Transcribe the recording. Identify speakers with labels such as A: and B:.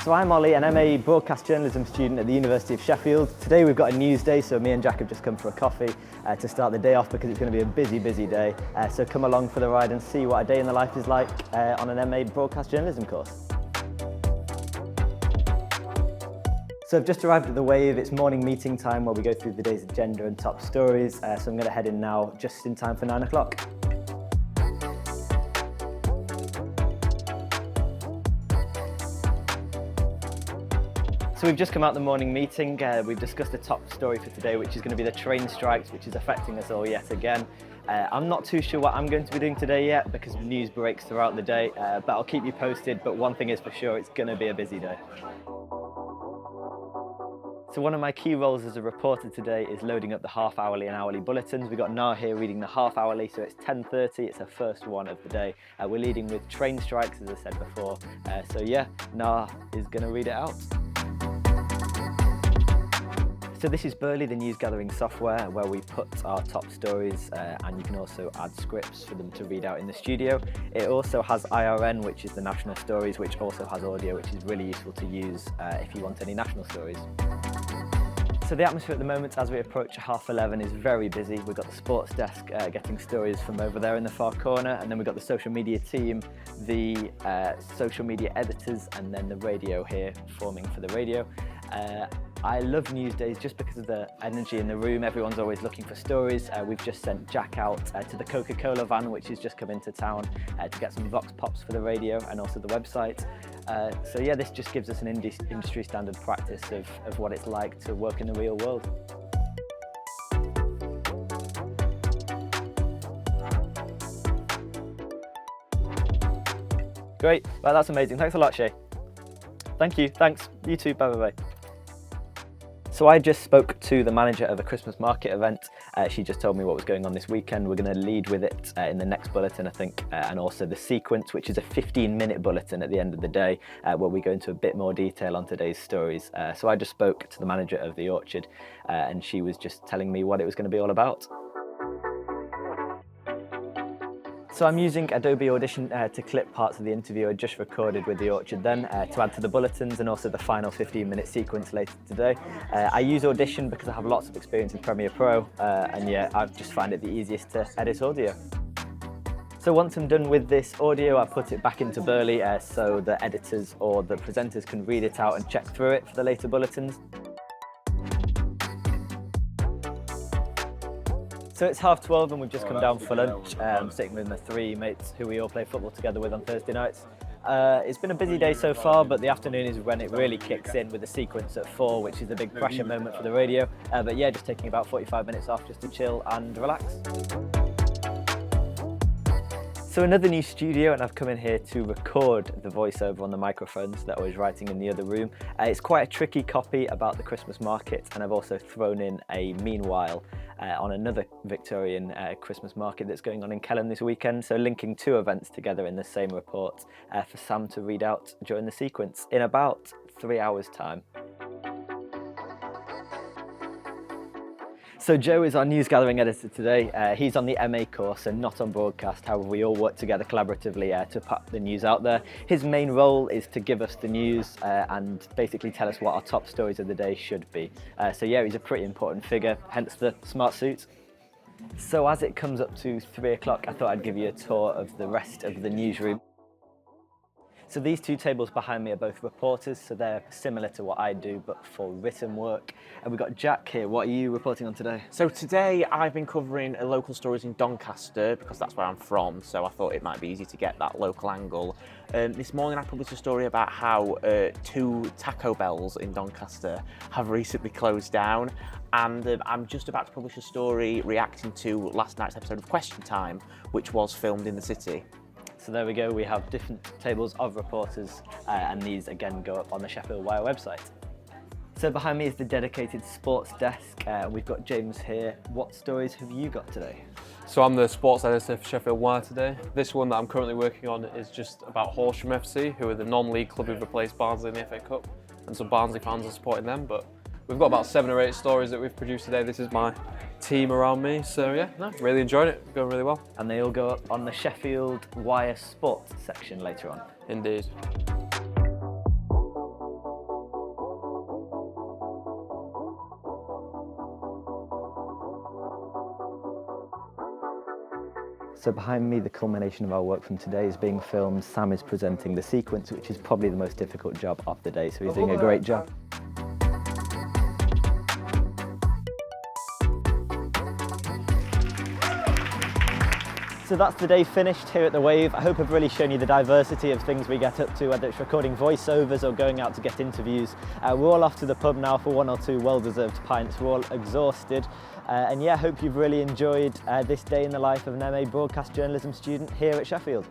A: So I'm Ollie, an MA Broadcast Journalism student at the University of Sheffield. Today we've got a news day, so me and Jack have just come for a coffee to start the day off because it's going to be a busy day. So come along for the ride and see what a day in the life is like on an MA Broadcast Journalism course. So I've just arrived at the Wave. It's morning meeting time where we go through the day's agenda and top stories. So I'm going to head in now just in time for 9 o'clock. So we've just come out the morning meeting. We've discussed the top story for today, which is going to be the train strikes, which is affecting us all yet again. I'm not too sure what I'm going to be doing today yet because news breaks throughout the day, but I'll keep you posted. But one thing is for sure, it's going to be a busy day. So one of my key roles as a reporter today is loading up the half-hourly and hourly bulletins. We've got Na here reading the half-hourly, so it's 10:30. It's her first one of the day. We're leading with train strikes, as I said before. So yeah, Na is going to read it out. So this is Burley, the news gathering software where we put our top stories and you can also add scripts for them to read out in the studio. It also has IRN, which is the national stories, which also has audio, which is really useful to use if you want any national stories. So the atmosphere at the moment as we approach 11:30 is very busy. We've got the sports desk getting stories from over there in the far corner, and then we've got the social media team, the social media editors, and then the radio here forming for the radio. I love news days just because of the energy in the room. Everyone's always looking for stories. We've just sent Jack out to the Coca-Cola van, which has just come into town to get some Vox Pops for the radio and also the website. So yeah, this just gives us an industry standard practice of what it's like to work in the real world. Great, well that's amazing. Thanks a lot, Shay. Thank you, thanks. You too, bye. So I just spoke to the manager of a Christmas market event. She just told me what was going on this weekend. We're going to lead with it in the next bulletin, I think, and also the sequence, which is a 15-minute bulletin at the end of the day, where we go into a bit more detail on today's stories. So I just spoke to the manager of the Orchard, and she was just telling me what it was going to be all about. So I'm using Adobe Audition to clip parts of the interview I just recorded with the Orchard then to add to the bulletins and also the final 15-minute sequence later today. I use Audition because I have lots of experience in Premiere Pro and yeah, I just find it the easiest to edit audio. So once I'm done with this audio, I put it back into Burley so the editors or the presenters can read it out and check through it for the later bulletins. So it's 12:30 and we've just come down for lunch. I'm sitting with my 3 mates who we all play football together with on Thursday nights. It's been a busy day so far, but the afternoon is when it really kicks in with the sequence at 4, which is a big pressure moment for the radio. But yeah, just taking about 45 minutes off just to chill and relax. So another new studio, and I've come in here to record the voiceover on the microphones that I was writing in the other room. It's quite a tricky copy about the Christmas market, and I've also thrown in a meanwhile on another Victorian Christmas market that's going on in Kelham this weekend, so linking 2 events together in the same report for Sam to read out during the sequence in about 3 hours' time. So Joe is our news gathering editor today. He's on the MA course and not on broadcast. However, we all work together collaboratively to put the news out there. His main role is to give us the news and basically tell us what our top stories of the day should be. So yeah, he's a pretty important figure, hence the smart suit. So as it comes up to 3 o'clock, I thought I'd give you a tour of the rest of the newsroom. So these 2 tables behind me are both reporters, so they're similar to what I do, but for written work. And we've got Jack here. What are you reporting on today?
B: So today I've been covering local stories in Doncaster because that's where I'm from, so I thought it might be easy to get that local angle. This morning I published a story about how 2 Taco Bells in Doncaster have recently closed down, and I'm just about to publish a story reacting to last night's episode of Question Time, which was filmed in the city.
A: So there we go, we have different tables of reporters and these again go up on the Sheffield Wire website. So behind me is the dedicated sports desk. We've got James here. What stories have you got today?
C: So I'm the sports editor for Sheffield Wire today. This one that I'm currently working on is just about Horsham FC, who are the non-league club who've replaced Barnsley in the FA Cup. And so Barnsley fans are supporting them, but we've got about 7 or 8 stories that we've produced today. This is my team around me, so yeah, really enjoying it, going really well.
A: And they all go up on the Sheffield Wire Sports section later on.
C: Indeed.
A: So behind me, the culmination of our work from today is being filmed. Sam is presenting the sequence, which is probably the most difficult job of the day, so he's doing a great job. So that's the day finished here at the Wave. I hope I've really shown you the diversity of things we get up to, whether it's recording voiceovers or going out to get interviews. We're all off to the pub now for 1 or 2 well-deserved pints. We're all exhausted. And yeah, I hope you've really enjoyed this day in the life of an MA Broadcast Journalism student here at Sheffield.